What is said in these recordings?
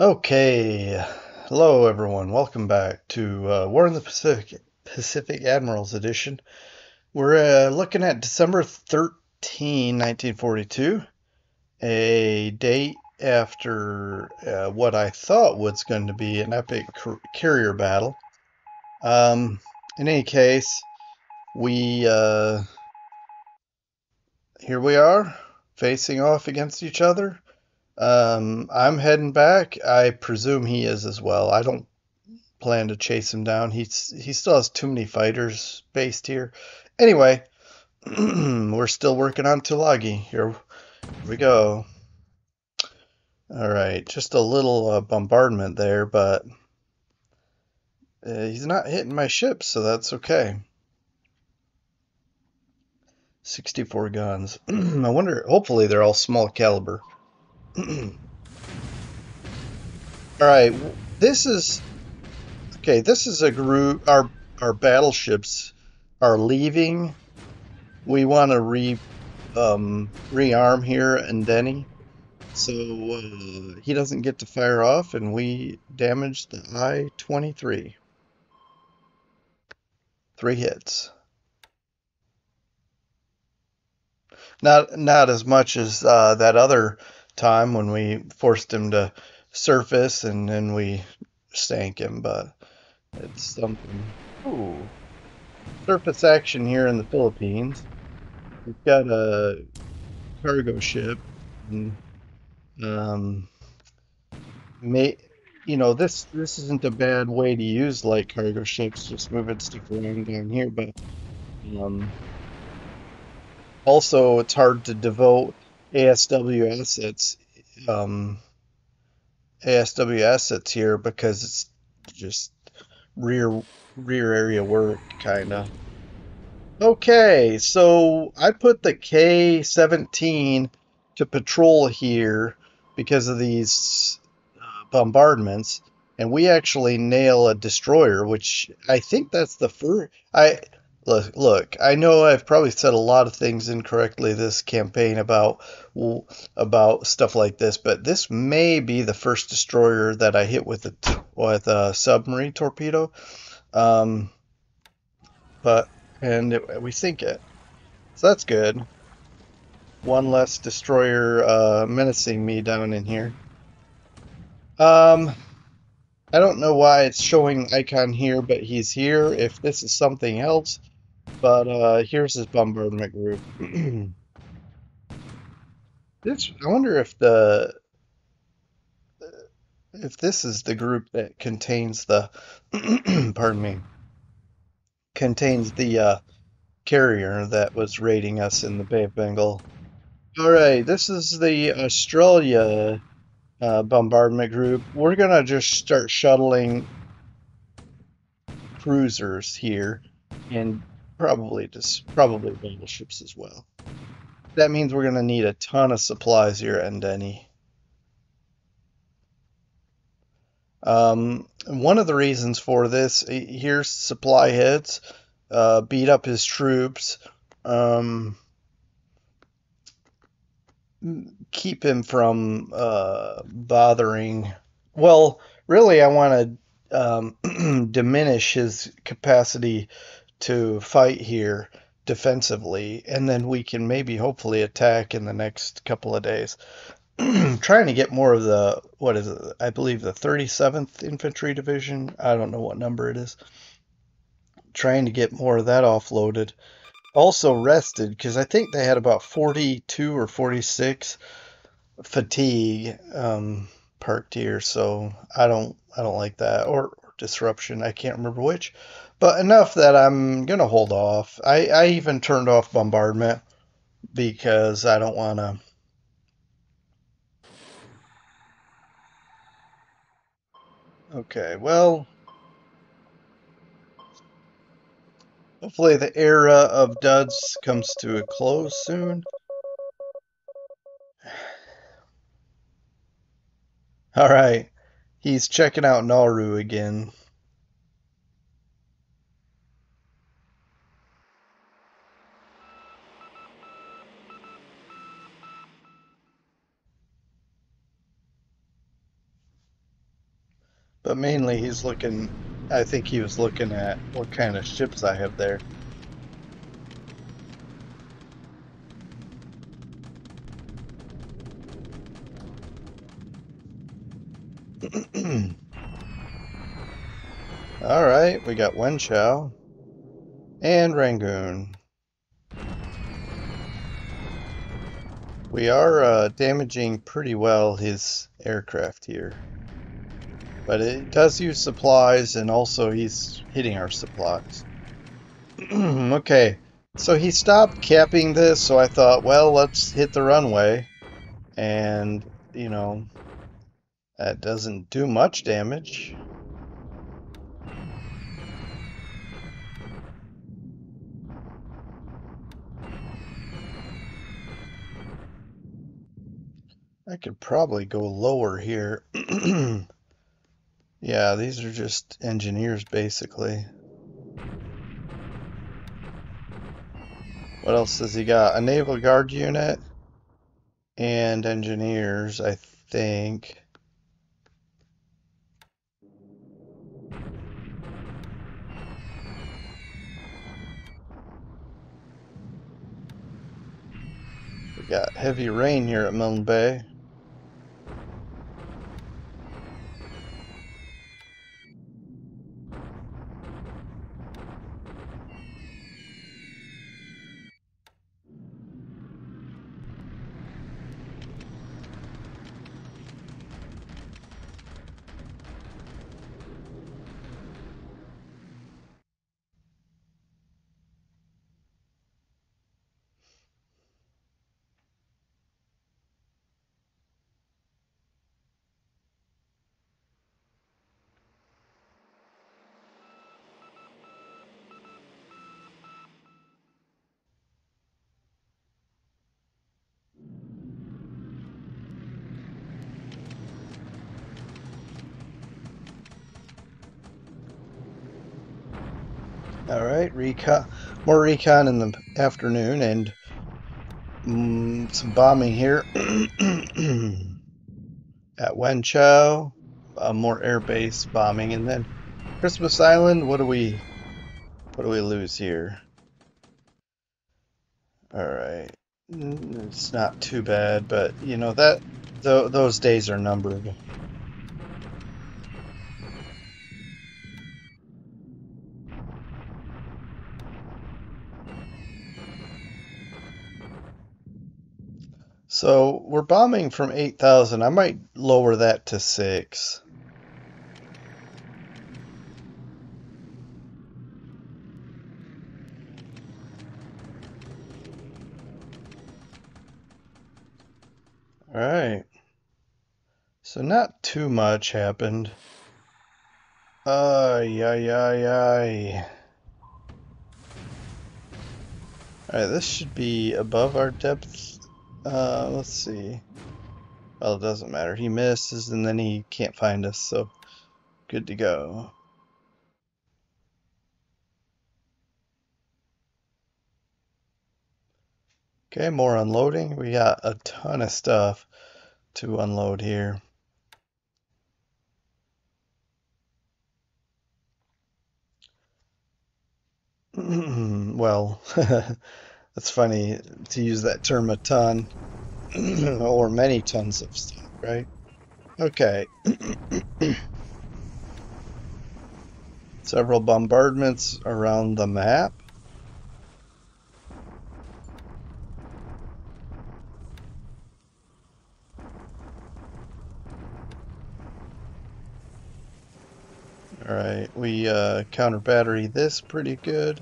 Okay, hello everyone. Welcome back to War in the Pacific Admirals Edition. We're looking at December 1942, a date after what I thought was going to be an epic carrier battle. Um, in any case, we here we are facing off against each other. I'm heading back. I presume he is as well. I don't plan to chase him down. He still has too many fighters based here. Anyway, we're still working on Tulagi. Here we go. All right, just a little bombardment there, but he's not hitting my ships, so that's okay. 64 guns. I wonder. Hopefully, they're all small caliber. All right, this is okay. This is a group. Our battleships are leaving. We want to rearm here and Denny. So he doesn't get to fire off, and we damaged the I-23. 3 hits. Not as much as that other time when we forced him to surface and then we sank him, but it's something. Ooh, surface action here in the Philippines. We've got a cargo ship, and um, may this isn't a bad way to use light cargo ships, just moving stuff around down here, but um also it's hard to devote ASW assets um ASW assets here because it's just rear rear area work kinda. Okay, so I put the K-17 to patrol here because of these bombardments, and we actually nail a destroyer, which I think that's the first. Look. I know I've probably said a lot of things incorrectly this campaign about stuff like this, but this may be the first destroyer that I hit with a submarine torpedo. Um, but we sink it, so that's good. One less destroyer menacing me down in here. Um, I don't know why it's showing icon here, but he's here. If this is something else, but here's his bombardment group. I wonder if this is the group that contains the pardon me, contains the carrier that was raiding us in the Bay of Bengal. All right, this is the Australia bombardment group. We're gonna just start shuttling cruisers here, and probably battleships as well. That means we're gonna need a ton of supplies here at Ndeni. One of the reasons for this, here's supply heads, beat up his troops, um, keep him from bothering. Well, really, I want to diminish his capacity to fight here defensively, and then we can maybe hopefully attack in the next couple of days. Trying to get more of the, what is it? I believe the 37th Infantry Division. I don't know what number it is. Trying to get more of that offloaded. Also rested because I think they had about 42 or 46 fatigue parked here, so I don't like that, or disruption. I can't remember which, but enough that I'm gonna hold off. I even turned off bombardment because I don't want to. Okay, well, hopefully the era of duds comes to a close soon. All right, he's checking out Nauru again. But mainly he's looking, I think he was looking at what kind of ships I have there. All right, we got Wenchao and Rangoon. We are damaging pretty well his aircraft here. But it does use supplies, and also he's hitting our supplies. Okay, so he stopped capping this, so I thought, well, let's hit the runway. And, you know, that doesn't do much damage. I could probably go lower here. Yeah, these are just engineers, basically. What else does he got? A naval guard unit and engineers, I think. We got heavy rain here at Milne Bay. All right, recon, more recon in the afternoon, and some bombing here at Wenchao. More air base bombing, and then Christmas Island. What do we lose here? All right, it's not too bad, but you know that those days are numbered. So we're bombing from 8,000. I might lower that to 6. All right. So not too much happened. Ay, ay, ay, ay. Alright, this should be above our depth. Let's see. Well, it doesn't matter. He misses and then he can't find us, so good to go. Okay, more unloading. We got a ton of stuff to unload here. Well, that's funny to use that term a ton or many tons of stuff, right? Okay. Several bombardments around the map. All right, we counter battery this pretty good.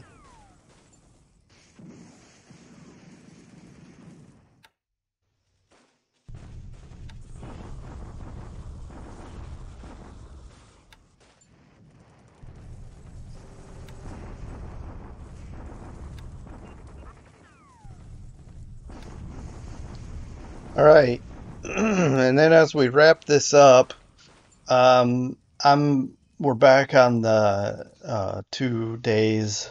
All right, and then as we wrap this up, we're back on the 2 days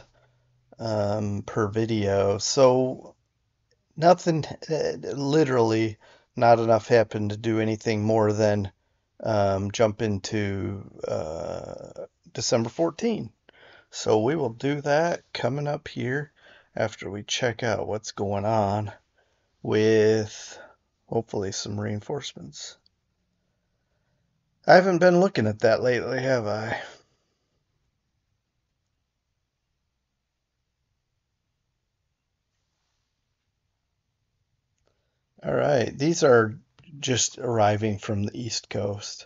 per video, so nothing, literally, not enough happened to do anything more than jump into December 14th. So we will do that coming up here after we check out what's going on with hopefully some reinforcements. I haven't been looking at that lately, have I? All right, these are just arriving from the East Coast,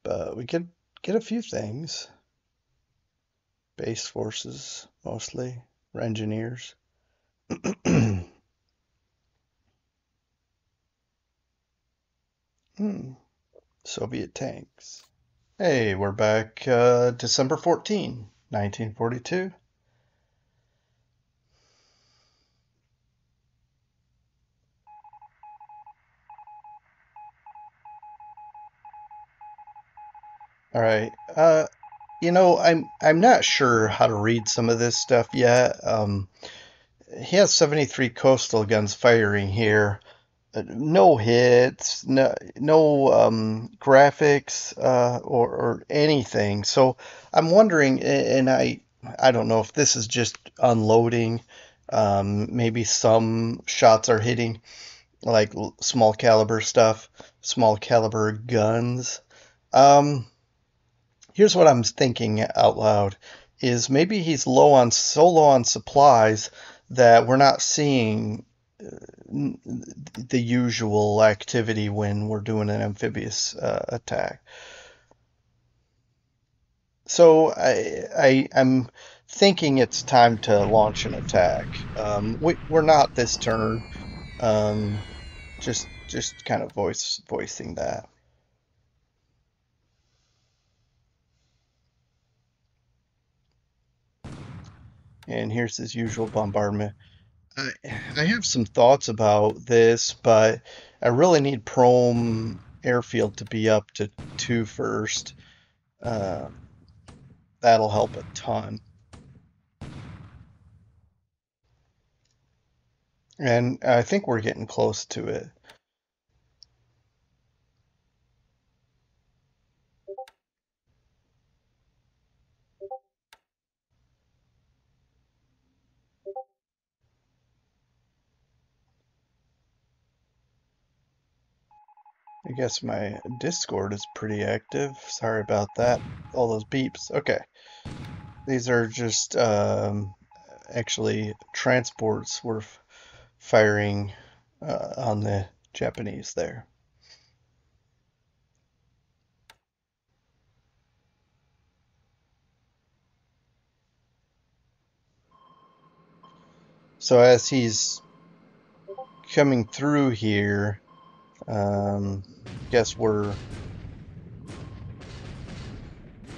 but we could get a few things. Base forces, mostly, or engineers. Hmm, Soviet tanks. Hey, we're back December 14, 1942. All right. I'm not sure how to read some of this stuff yet. He has 73 coastal guns firing here. No hits, no graphics or anything. So I'm wondering, and I don't know if this is just unloading. Maybe some shots are hitting like small caliber stuff, small caliber guns. Um, Here's what I'm thinking out loud is maybe he's so low on supplies that we're not seeing the usual activity when we're doing an amphibious attack. So I'm thinking it's time to launch an attack. We're not this turn. Um, just kind of voicing that. And here's his usual bombardment. I, I have some thoughts about this, but I really need Prome Airfield to be up to 2 first. Uh, that'll help a ton. And I think we're getting close to it. I guess my Discord is pretty active. Sorry about that. All those beeps. Okay. These are just actually transports we're firing on the Japanese there. So as he's coming through here, guess we're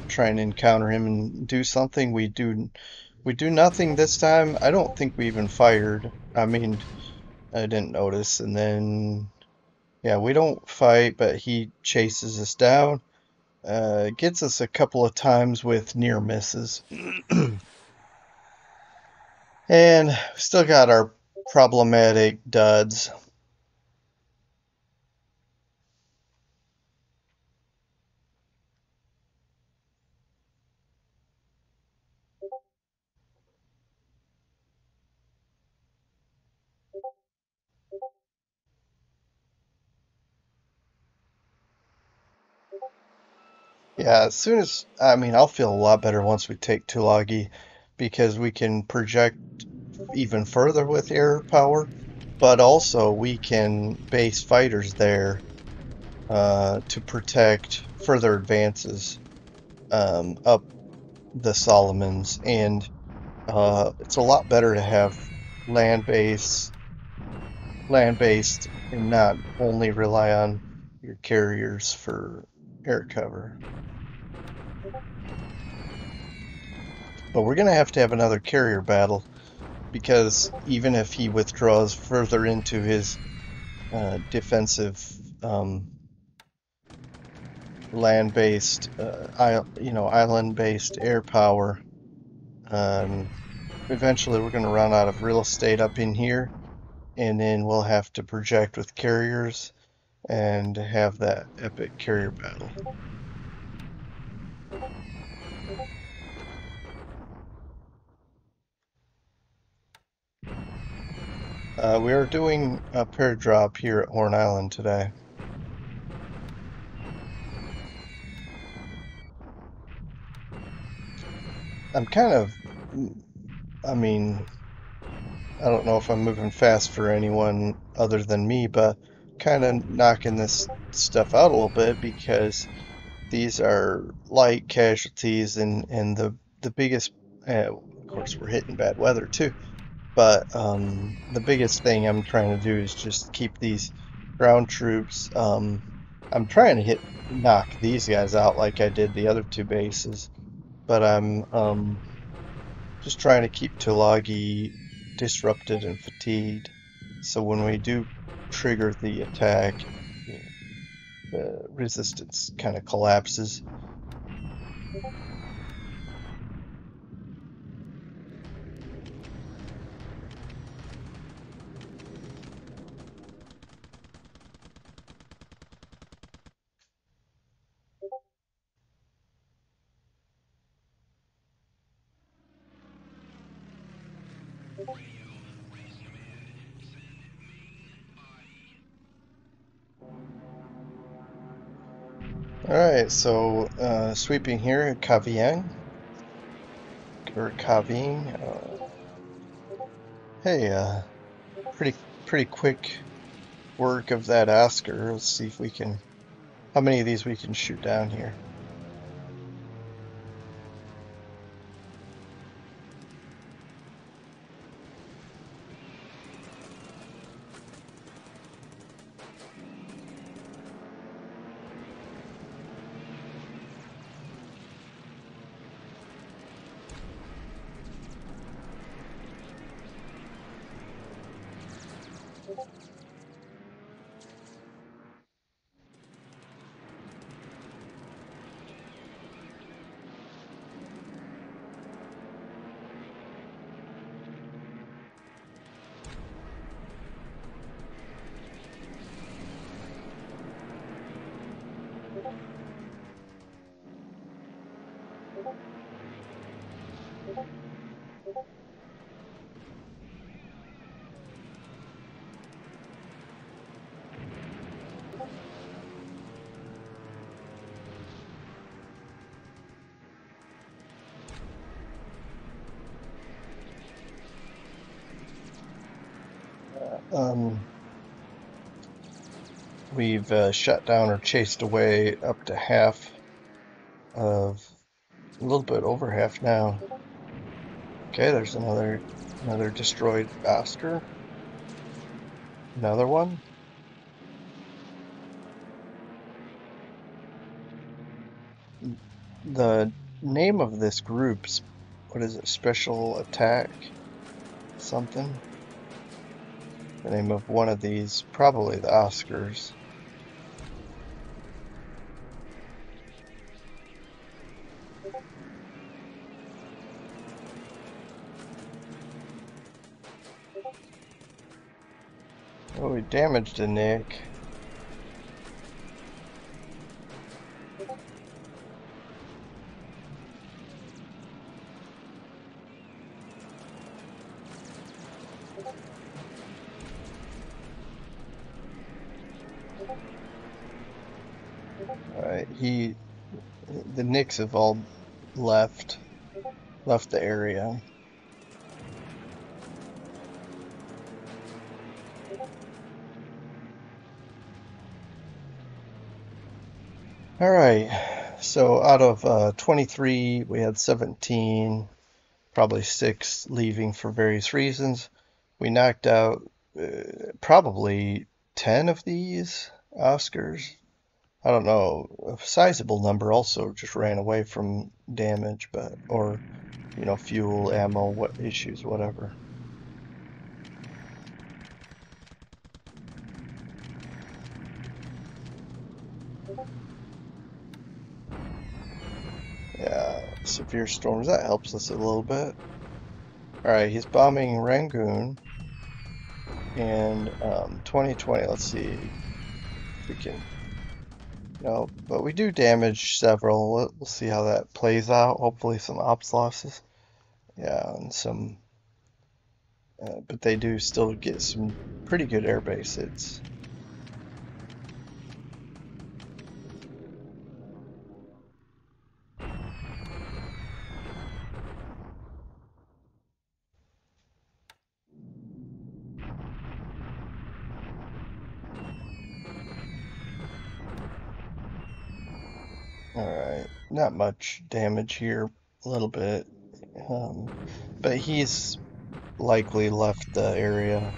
trying to encounter him and do something. We do nothing this time. I don't think we even fired. I mean, I didn't notice. And then yeah, we don't fight, but he chases us down. Gets us a couple of times with near misses. And still got our problematic duds. Yeah, as soon as, I mean, I'll feel a lot better once we take Tulagi because we can project even further with air power, but also we can base fighters there to protect further advances up the Solomons, and it's a lot better to have land base, land based, and not only rely on your carriers for air cover. But we're gonna have to have another carrier battle because even if he withdraws further into his defensive land-based, island-based air power, um, eventually we're going to run out of real estate up in here, and then we'll have to project with carriers. and have that epic carrier battle. We are doing a pair drop here at Horn Island today. I'm kind of, I mean, I don't know if I'm moving fast for anyone other than me, but kind of knocking this stuff out a little bit because these are light casualties and the biggest, of course, we're hitting bad weather too, but the biggest thing I'm trying to do is just keep these ground troops. I'm trying to knock these guys out like I did the other two bases, but I'm just trying to keep Tulagi disrupted and fatigued, so when we do trigger the attack, the resistance kind of collapses. Alright, so sweeping here at Kavieng, or Kaving. Hey, pretty quick work of that Oscar. Let's see if we can, how many of these we can shoot down here. Um, we've shut down or chased away up to half of, a little bit over half now. Okay, there's another destroyed Oscar. Another one. The name of this group's, what is it? Special Attack something? The name of one of these, probably the Oscars. Oh, we damaged a Nick. Alright, the Knicks have all left the area. Alright, so out of 23, we had 17, probably 6 leaving for various reasons. We knocked out probably 10 of these Oscars. I don't know, a sizable number also just ran away from damage, but, or, fuel, ammo, what issues, whatever. Yeah, severe storms, that helps us a little bit. Alright, he's bombing Rangoon. And 2020, let's see. we can, but we do damage several. We'll see how that plays out. Hopefully some ops losses. Yeah, and some, but they do still get some pretty good airbase hits. Alright, not much damage here, a little bit. Um, but he's likely left the area.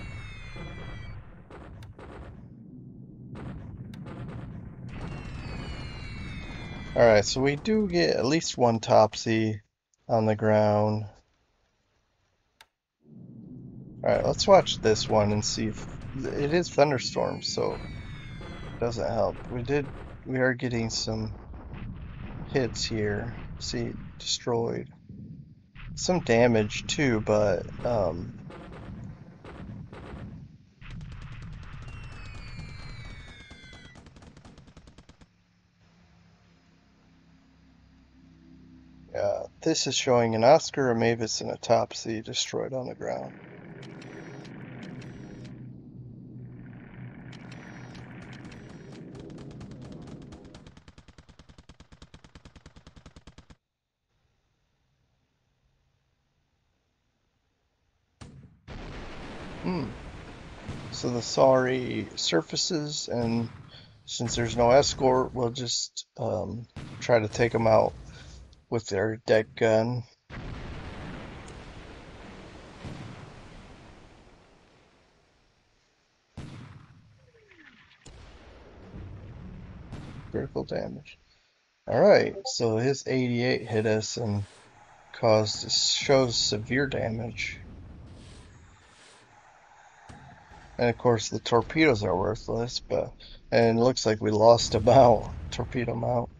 Alright, so we do get at least one topsy on the ground. Alright, let's watch this one and see if it is thunderstorms, so it doesn't help. We are getting some hits here. See, destroyed. Some damage too, but yeah, this is showing an Oscar, a Mavis, and a Topsy destroyed on the ground. Hmm. So the sorry surfaces, and since there's no escort, we'll just try to take them out with their deck gun. Critical damage. Alright, so his 88 hit us and shows severe damage. And of course the torpedoes are worthless, and it looks like we lost a mount, torpedo mount.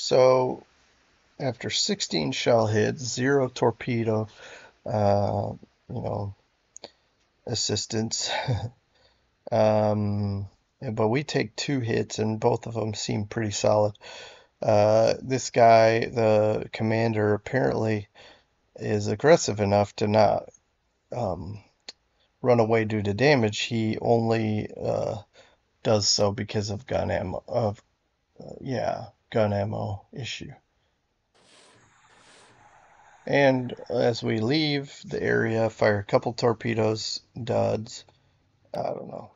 So after 16 shell hits, 0 torpedo, uh, you know, assistance. um, but we take 2 hits, and both of them seem pretty solid. This guy, the commander, apparently is aggressive enough to not um, run away due to damage. He only does so because of gun ammo. Yeah, gun ammo issue. And as we leave the area, fire a couple torpedoes, duds. I don't know.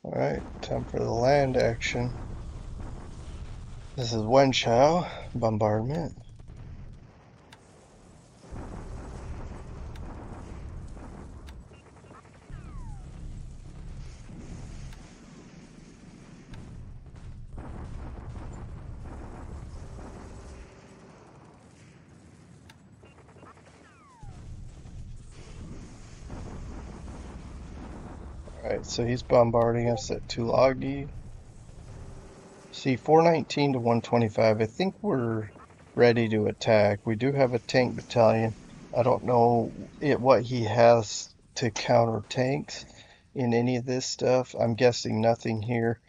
Alright, time for the land action. This is Wenchow bombardment. Alright, so he's bombarding us at Tulagi. See, 419 to 125. I think we're ready to attack. We do have a tank battalion. I don't know what he has to counter tanks in any of this stuff. I'm guessing nothing here,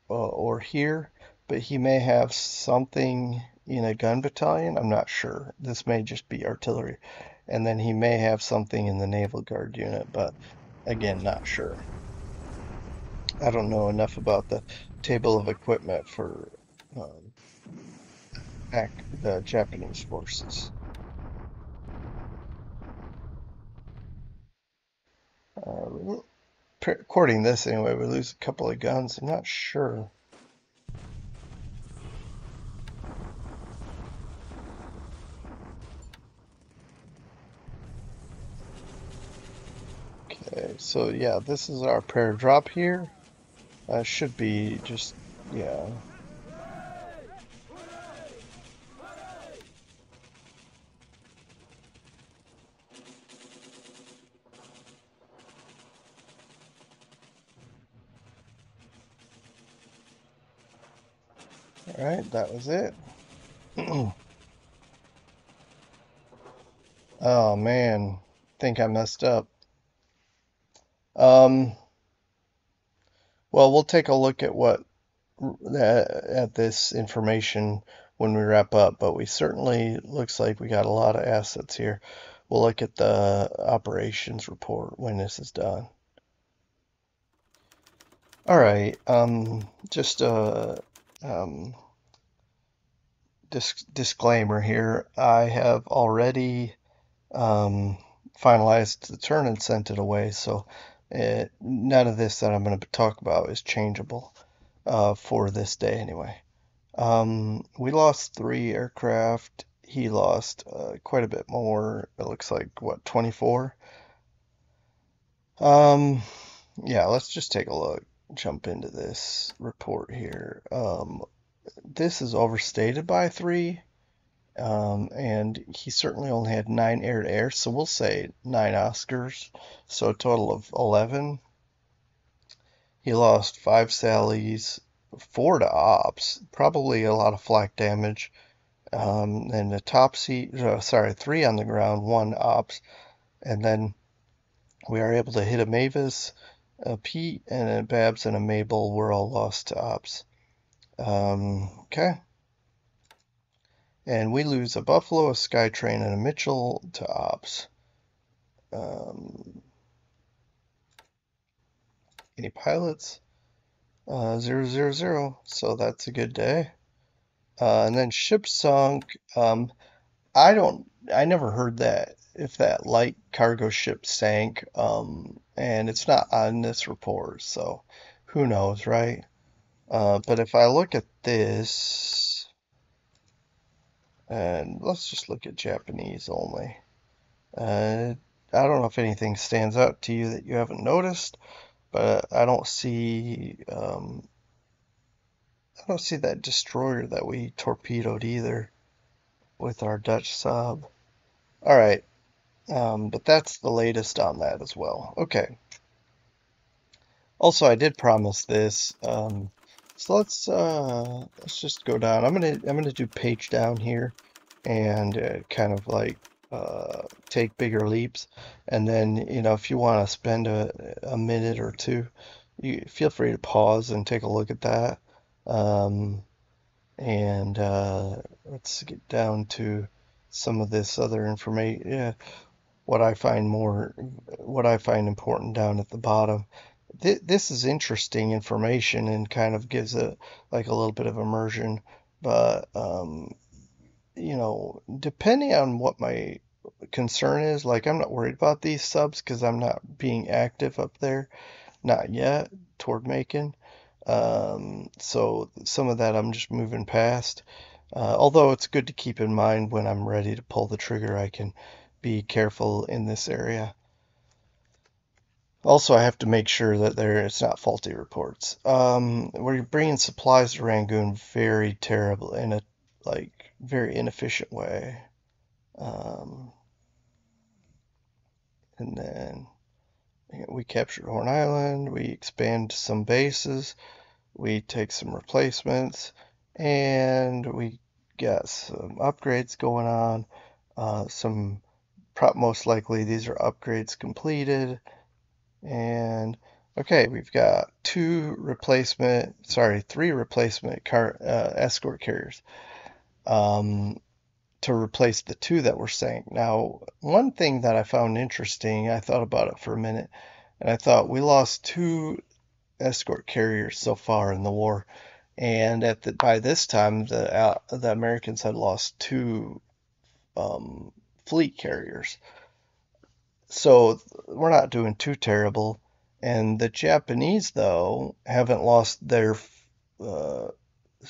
or here, but he may have something in a gun battalion. I'm not sure. This may just be artillery. And then he may have something in the Naval Guard unit, but again, not sure. I don't know enough about the table of equipment for um, the Japanese forces. according to this anyway, we lose a couple of guns. I'm not sure. Okay, so yeah, this is our pair drop here. Should be just, yeah. All right, that was it. Oh man, think I messed up. Um, well, we'll take a look at what at this information when we wrap up, but we certainly looks like we got a lot of assets here. We'll look at the operations report when this is done. All right, just a um, disclaimer here. I have already um, finalized the turn and sent it away, so none of this that I'm going to talk about is changeable for this day anyway. We lost 3 aircraft. He lost quite a bit more. It looks like, what, 24? Um, yeah, let's just take a look. Jump into this report here. This is overstated by 3, and he certainly only had 9 air-to-air, so we'll say 9 Oscars, so a total of 11. He lost 5 Sallies, 4 to ops, probably a lot of flak damage. And the top seat, sorry, 3 on the ground, 1 ops, and then we are able to hit a Mavis, a Pete, and a Babs and a Mabel were all lost to ops. Okay. And we lose a Buffalo, a Skytrain, and a Mitchell to ops. Um, any pilots? 000, so that's a good day. And then ship sunk. I never heard that if that light cargo ship sank, and it's not on this report, so who knows, right? But if I look at this, and let's just look at Japanese only. Uh, I don't know if anything stands out to you that you haven't noticed, but I don't see that destroyer that we torpedoed either with our Dutch sub. All right, but that's the latest on that as well. Okay. Also, I did promise this, so let's just go down. I'm gonna do page down here, and kind of like take bigger leaps, and then if you want to spend a minute or two, you feel free to pause and take a look at that. Um, and let's get down to some of this other information. Yeah, what I find important down at the bottom. This is interesting information and kind of gives it like a little bit of immersion, but depending on what my concern is, like I'm not worried about these subs because I'm not being active up there, not yet, toward making. So some of that I'm just moving past. Although it's good to keep in mind when I'm ready to pull the trigger, I can be careful in this area. Also, I have to make sure that it's not faulty reports. We're bringing supplies to Rangoon very terrible in a very inefficient way. Um, and then we captured Horn Island. We expand some bases. We take some replacements, and we got some upgrades going on. Most likely these are upgrades completed. And okay, we've got 3 replacement escort carriers to replace the 2 that were sank. Now, one thing that I found interesting, I thought about it for a minute, and I thought we lost 2 escort carriers so far in the war, and by this time the Americans had lost 2 fleet carriers. So we're not doing too terrible. And the Japanese, though, haven't lost their uh,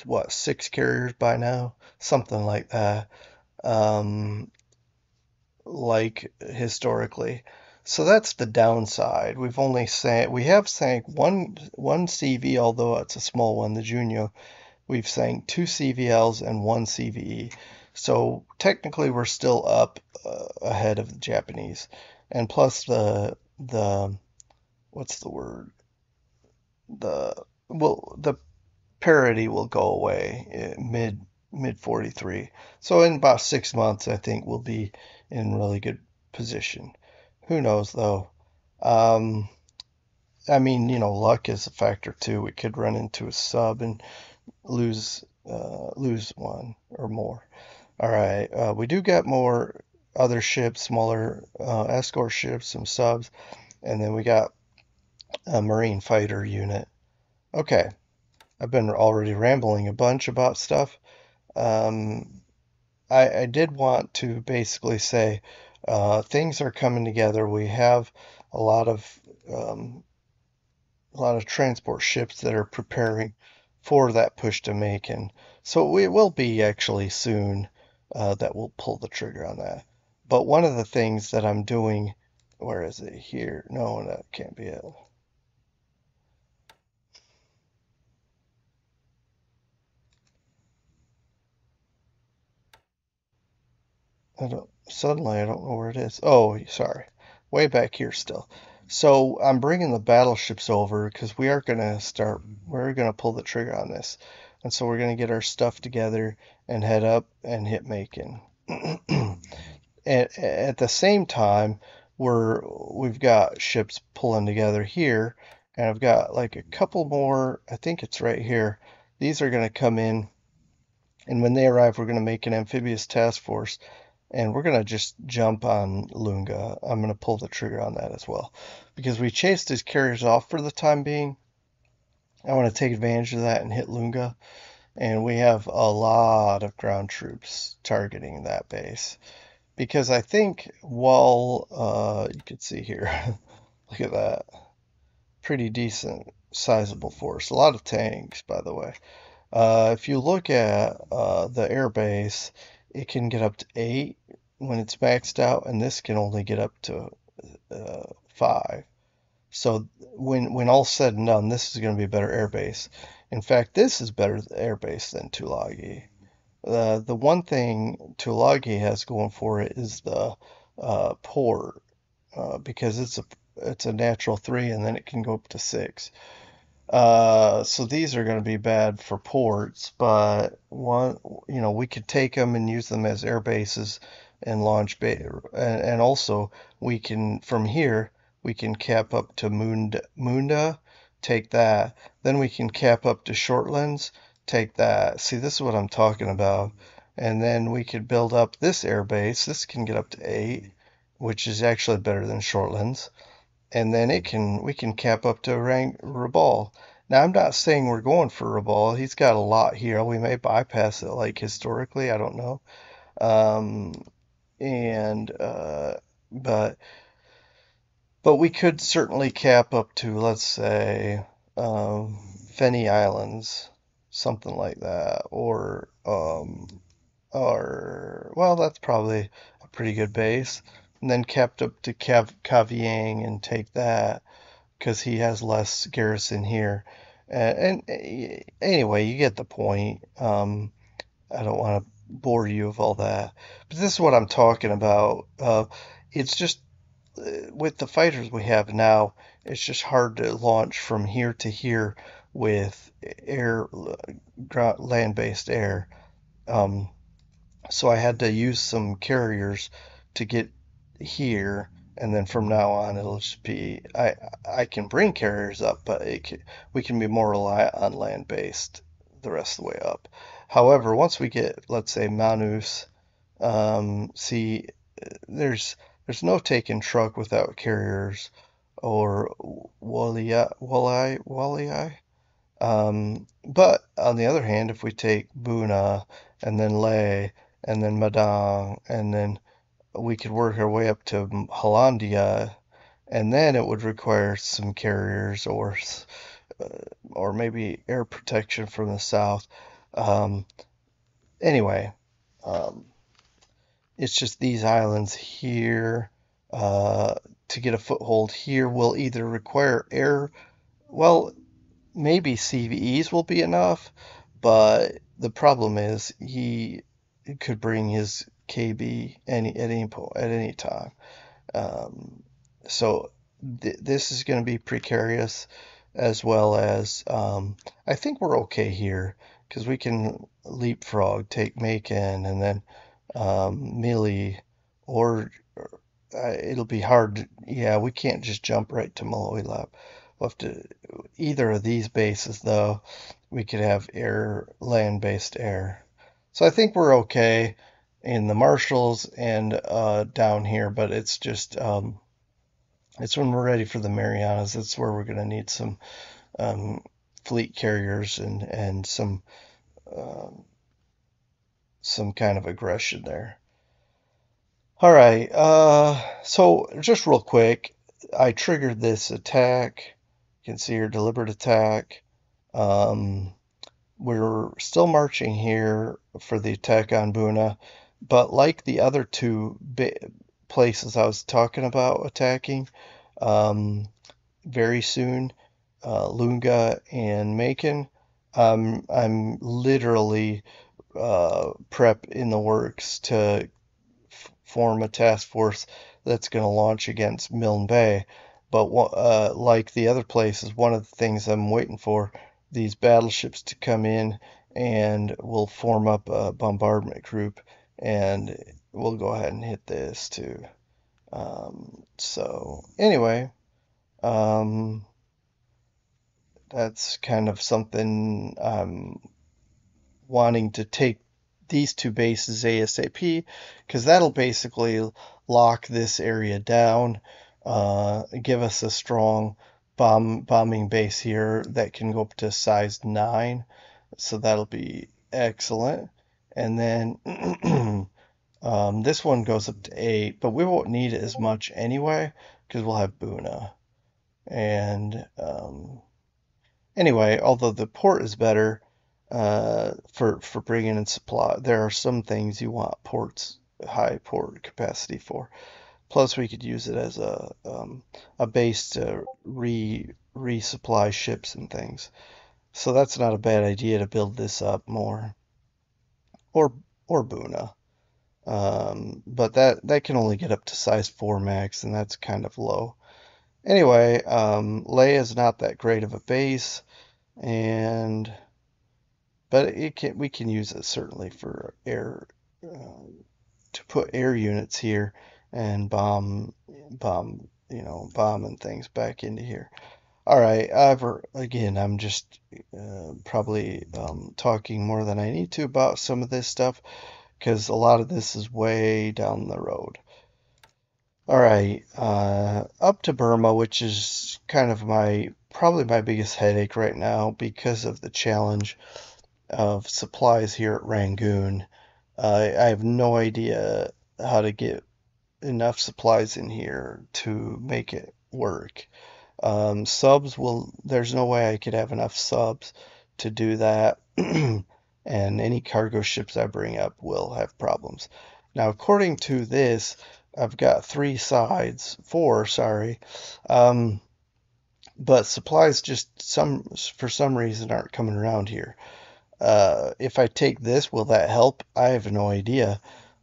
what, six carriers by now, something like that. Um, like historically. So that's the downside. We have sank one CV, although it's a small one, the Junior. We've sank two CVLs and one CVE. So technically we're still up ahead of the Japanese. And plus the what's the word? The the parity will go away mid 43. So in about 6 months, I think we'll be in really good position. Who knows though? Um, I mean, luck is a factor too. We could run into a sub and lose one or more. All right, we do got more other ships, smaller escort ships, some subs, and then we got a marine fighter unit. Okay, I've been already rambling a bunch about stuff. Um, I did want to basically say things are coming together. We have a lot of um, a lot of transport ships that are preparing for that push to Macon. So it will be actually soon that we'll pull the trigger on that. But one of the things that I'm doing, where is it here? No, that can't be it. I don't know where it is. Oh, sorry. Way back here still. So I'm bringing the battleships over because we're going to pull the trigger on this. And so we're going to get our stuff together and head up and hit Macon. At the same time, we've got ships pulling together here, and I've got like a couple more. I think it's right here. These are going to come in, and when they arrive, we're going to make an amphibious task force and we're going to just jump on Lunga. I'm going to pull the trigger on that as well. Because we chased his carriers off for the time being. I want to take advantage of that and hit Lunga. And we have a lot of ground troops targeting that base. Because I think while, you can see here, look at that. Pretty decent, sizable force. A lot of tanks, by the way. If you look at the airbase, it can get up to 8 when it's maxed out, and this can only get up to 5. So when all's said and done, this is going to be a better airbase. In fact, this is better airbase than Tulagi. The one thing Tulagi has going for it is the port, because it's a natural 3, and then it can go up to 6. So these are going to be bad for ports, but we could take them and use them as air bases and and also we can, from here, we can cap up to Munda, take that. Then we can cap up to Shortlands, take that. See, this is what I'm talking about. And then we could build up this air base. This can get up to 8, which is actually better than Shortlands, and then we can cap up to rank Rabal. Now I'm not saying we're going for Rabal. He's got a lot here. We may bypass it like historically. I don't know. Um, and but we could certainly cap up to, let's say, Fenny Islands, something like that, or well, that's probably a pretty good base. And then capped up to Kavieng and take that because he has less garrison here. Anyway, you get the point. I don't want to bore you with all that, but this is what I'm talking about. It's just with the fighters we have now, it's just hard to launch from here to here with land-based air. Um, so I had to use some carriers to get here, and then from now on it'll just be I can bring carriers up, but we can be more reliant on land based the rest of the way up. However, once we get, let's say, Manus, see, there's no taking truck without carriers or Wallai. But on the other hand, if we take Buna and then Leh and then Madang and then we could work our way up to Hollandia and then it would require some carriers uh, or maybe air protection from the south. Um, anyway, um, it's just these islands here. Uh, to get a foothold here will either require air. Well, maybe CVEs will be enough, but the problem is he could bring his KB at any time. Um, so this is going to be precarious, as well as I think we're okay here because we can leapfrog, take Macon, and then Millie, or it'll be hard. Yeah, we can't just jump right to Malloy Lab. We'll have to either of these bases, though. We could have air, land-based air. So I think we're okay in the Marshalls and down here, but it's just it's when we're ready for the Marianas. That's where we're going to need some um, fleet carriers and uh, some kind of aggression there. All right. So just real quick, I triggered this attack. You can see here, deliberate attack. Um, we're still marching here for the attack on Buna, but like the other two places I was talking about attacking, um, very soon, Lunga and Macon, I'm literally prep in the works to form a task force that's going to launch against Milne Bay. But like the other places, one of the things I'm waiting for these battleships to come in, and we'll form up a bombardment group, and we'll go ahead and hit this too. So anyway, um, that's kind of something I'm wanting to take these two bases ASAP, because that'll basically lock this area down, give us a strong bombing base here that can go up to size 9. So that'll be excellent. And then this one goes up to 8, but we won't need it as much anyway because we'll have Buna. And anyway, although the port is better for bringing in supply, there are some things you want ports high port capacity for. Plus, we could use it as a base to resupply ships and things. So that's not a bad idea to build this up more, or or Buna. But that can only get up to size 4 max, and that's kind of low. Anyway, Leia is not that great of a base, and but we can use it certainly for air to put air units here and bomb and things back into here. All right, again, I'm just probably talking more than I need to about some of this stuff because a lot of this is way down the road. All right, up to Burma, which is kind of probably my biggest headache right now because of the challenge of supplies here at Rangoon. I have no idea how to get enough supplies in here to make it work. There's no way I could have enough subs to do that. And any cargo ships I bring up will have problems. Now, according to this, I've got four, sorry. Um, but supplies just for some reason aren't coming around here. If I take this, will that help? I have no idea.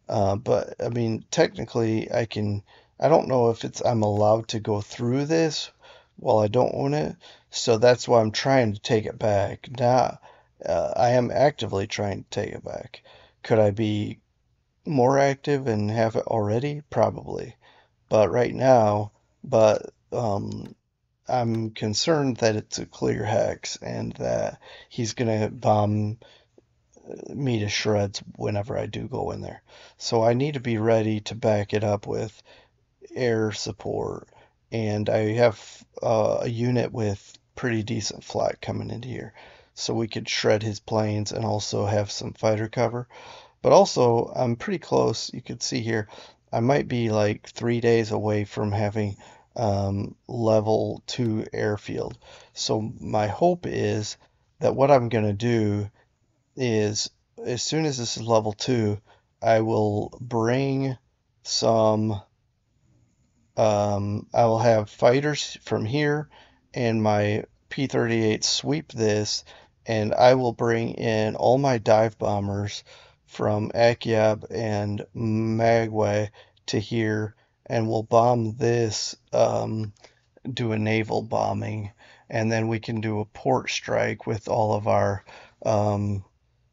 But I mean, technically, I don't know if I'm allowed to go through this while I don't own it. So that's why I'm trying to take it back. Now, I am actively trying to take it back. Could I be more active and have it already? Probably. But right now, but I'm concerned that it's a clear hex and that he's gonna bomb me to shreds whenever I do go in there. So I need to be ready to back it up with air support. And I have a unit with pretty decent flak coming into here. So we could shred his planes and also have some fighter cover. But also, I'm pretty close. You could see here, I might be like 3 days away from having level 2 airfield. So my hope is that what I'm going to do is as soon as this is level 2, I will bring some I will have fighters from here and my P-38 sweep this, and I will bring in all my dive bombers from Akyab and Magway to here, and we'll bomb this, do a naval bombing, and then we can do a port strike with all of our um,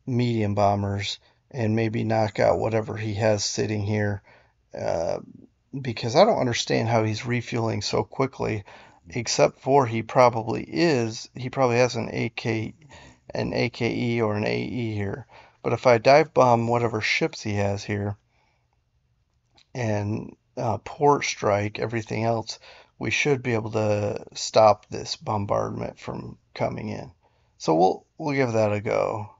medium bombers and maybe knock out whatever he has sitting here. Uh, because I don't understand how he's refueling so quickly, except for he probably has an AKE or an AE here. But if I dive bomb whatever ships he has here and port strike everything else, we should be able to stop this bombardment from coming in. So we'll give that a go.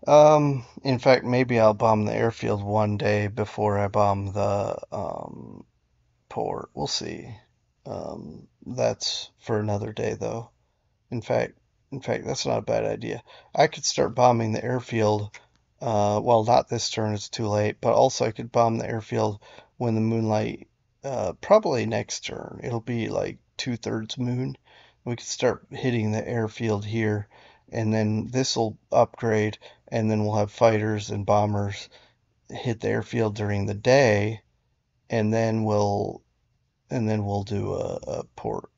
In fact, maybe I'll bomb the airfield one day before I bomb the port. We'll see. That's for another day, though. In fact, that's not a bad idea. I could start bombing the airfield. Well, not this turn; it's too late. But also, I could bomb the airfield when the moonlight. Probably next turn. It'll be like 2/3 moon. We could start hitting the airfield here, and then this will upgrade, and then we'll have fighters and bombers hit the airfield during the day, and then we'll do a port.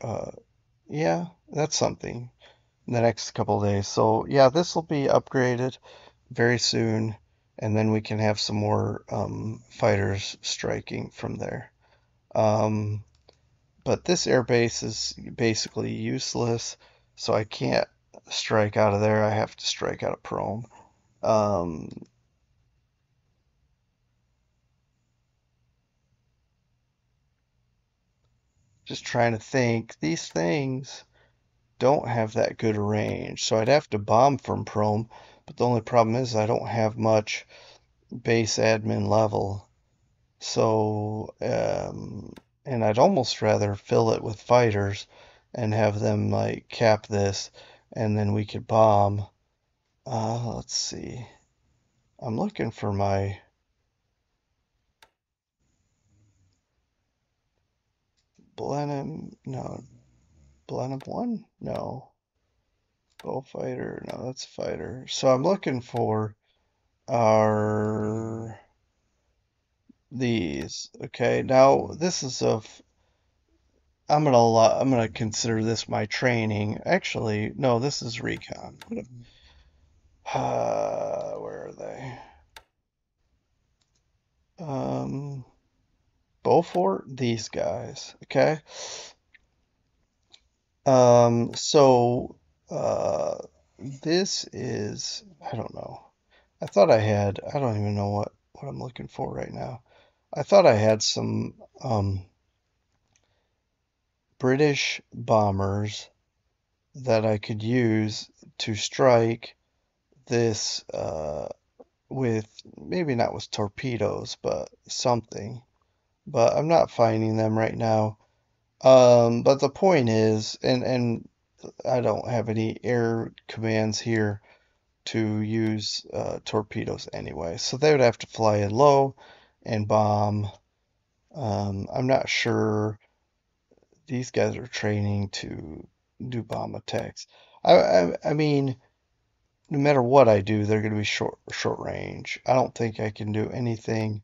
Yeah, that's something in the next couple of days. So yeah, this will be upgraded very soon, and then we can have some more fighters striking from there. Um, but this air base is basically useless, so I can't strike out of there. I have to strike out of Prome. Um, just trying to think. These things don't have that good a range, so I'd have to bomb from Prome, but the only problem is I don't have much base admin level. So, and I'd almost rather fill it with fighters and have them like cap this, and then we could bomb. Let's see. I'm looking for my Blenheim. No, Blenheim one? No. Bullfighter. No, that's fighter. So I'm looking for our these. Okay, now this is of I'm gonna consider this my training. Actually, no, this is recon. Where are they? Um, Beaufort, these guys. Okay. So this is I don't know. I don't even know what I'm looking for right now. I thought I had some British bombers that I could use to strike this with maybe not with torpedoes, but something. But I'm not finding them right now. But the point is, and I don't have any air commands here to use torpedoes anyway, so they would have to fly in low and bomb. I'm not sure these guys are training to do bomb attacks. I mean, no matter what I do, they're going to be short range. I don't think I can do anything.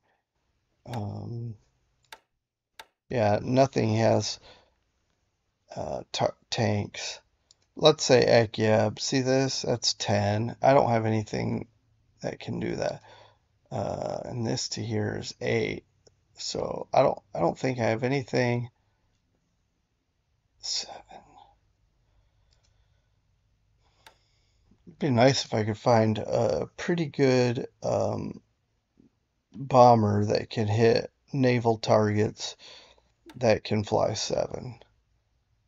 Um, yeah, nothing has tanks. Let's say Akyab. See this? That's 10. I don't have anything that can do that. And this to here is 8. So I don't think I have anything. 7. It'd be nice if I could find a pretty good bomber that can hit naval targets that can fly 7.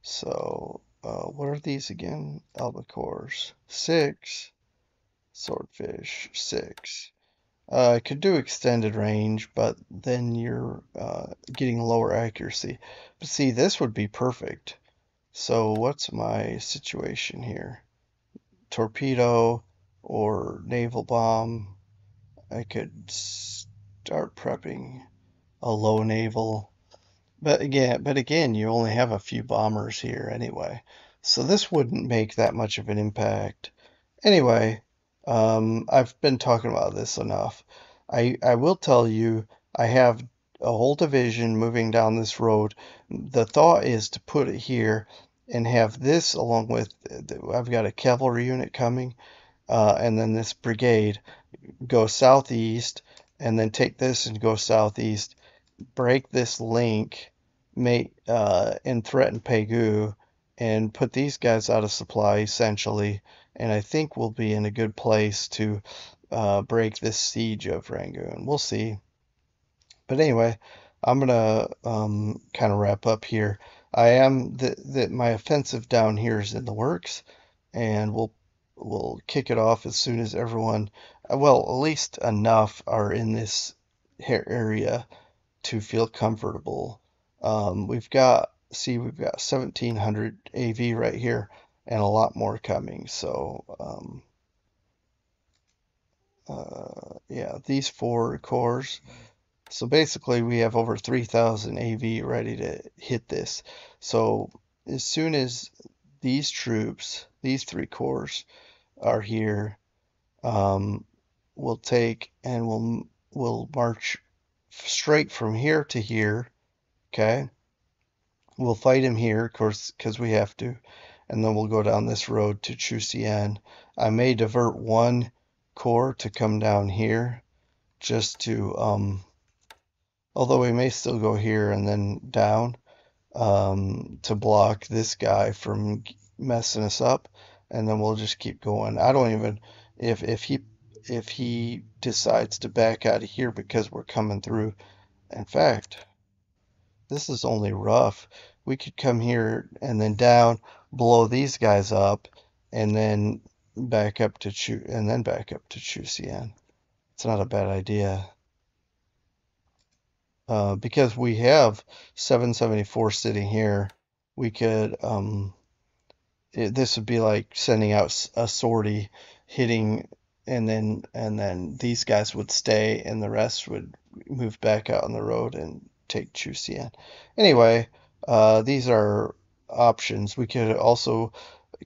So, what are these again? Albacores. 6. Swordfish. 6. I could do extended range, but then you're getting lower accuracy. But see, this would be perfect. So what's my situation here? Torpedo or naval bomb. I could start prepping a low naval. But again, you only have a few bombers here anyway. So this wouldn't make that much of an impact. Anyway, I've been talking about this enough. I will tell you, I have a whole division moving down this road. The thought is to put it here and have this along with, I've got a cavalry unit coming, and then this brigade go southeast, and then take this and go southeast, break this link, and threaten Pegu, and put these guys out of supply essentially. And I think we'll be in a good place to break this siege of Rangoon. We'll see. But anyway, I'm gonna kind of wrap up here. I am that my offensive down here is in the works, and we'll kick it off as soon as everyone, well, at least enough are in this area to feel comfortable. We've got 1700 AV right here and a lot more coming. So, yeah, these four cores. So basically, we have over 3000 AV ready to hit this. So as soon as these troops, these three cores are here, um, we'll take and we'll march straight from here to here. Okay. We'll fight him here, of course, because we have to, and then we'll go down this road to Chusien. I may divert one corps to come down here just to, although we may still go here and then down, to block this guy from messing us up, and then we'll just keep going. I don't even, if he decides to back out of here because we're coming through. In fact, this is only rough. We could come here and then down, blow these guys up, and then back up to Chusian. It's not a bad idea. Because we have 774 sitting here, we could this would be like sending out a sortie, hitting, and then these guys would stay, and the rest would move back out on the road and take Chusian. Anyway, these are options. We could also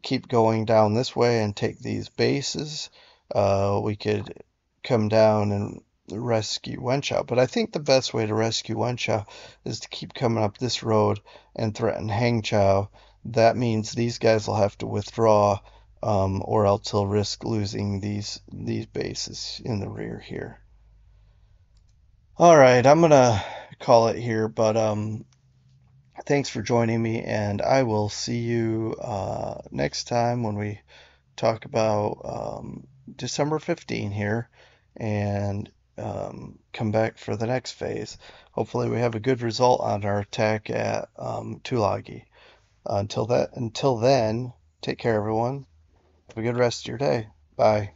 keep going down this way and take these bases. We could come down and rescue Wenchao, but I think the best way to rescue Wenchao is to keep coming up this road and threaten Hangzhou. That means these guys will have to withdraw, or else he'll risk losing these bases in the rear here. All right, I'm gonna call it here, but thanks for joining me, and I will see you next time when we talk about December 15 here, and come back for the next phase. Hopefully, we have a good result on our attack at Tulagi. Until then, take care, everyone. Have a good rest of your day. Bye.